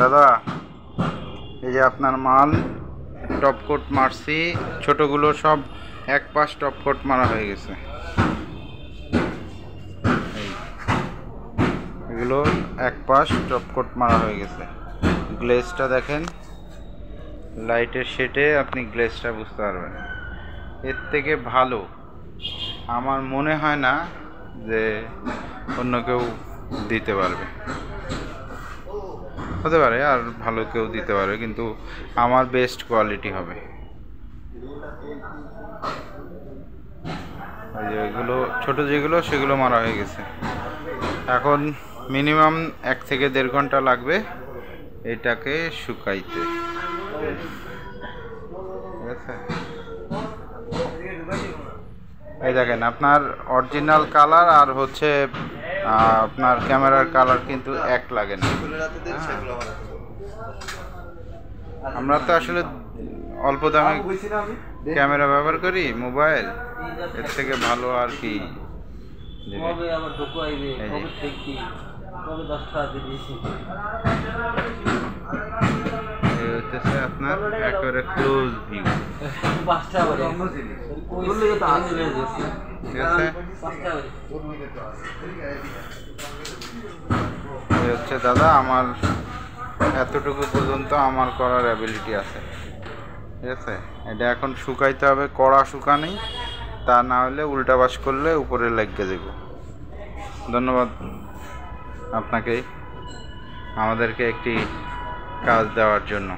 দাদা, এই যে আপনার মাল টপ কোট মারছি, ছোটগুলো সব এক পাশ টপ কোট মারা হয়ে গেছে। এগুলো এক পাশ টপ কোট মারা হয়ে গেছে। গ্লেজটা দেখেন, লাইটের শেডে আপনি গ্লেজটা বুঝতে পারবেন। এর থেকে ভালো আমার মনে হয় না যে অন্য কেউ দিতে পারবে। হতে পারে আর ভালো কেউ দিতে পারবে, কিন্তু আমার বেস্ট কোয়ালিটি হবে। ওই যে ওইগুলো ছোটো যেগুলো সেগুলো মারা হয়ে গেছে। এখন মিনিমাম 1 থেকে 1.5 ঘন্টা লাগবে এটাকে শুকাইতে, ঠিক আছে? এই দেখেন, আপনার অরিজিনাল কালার আর হচ্ছে আপনার ক্যামেরার কালার কিন্তু এক লাগে না। আমরা তো আসলে অল্প দামে ক্যামেরা ব্যবহার করি, মোবাইল, এর থেকে ভালো আর কি আপনার একেবারে ক্লোজ ভিউ, ঠিক আছে? এই হচ্ছে দাদা, আমার এতটুকু পর্যন্ত আমার করার অ্যাবিলিটি আছে, ঠিক আছে? এটা এখন শুকাইতে হবে, কড়া শুকানি, তা না হলে উল্টা বাস করলে উপরে লেগে দেব। ধন্যবাদ আপনাকে আমাদেরকে একটি কাজ দেওয়ার জন্য।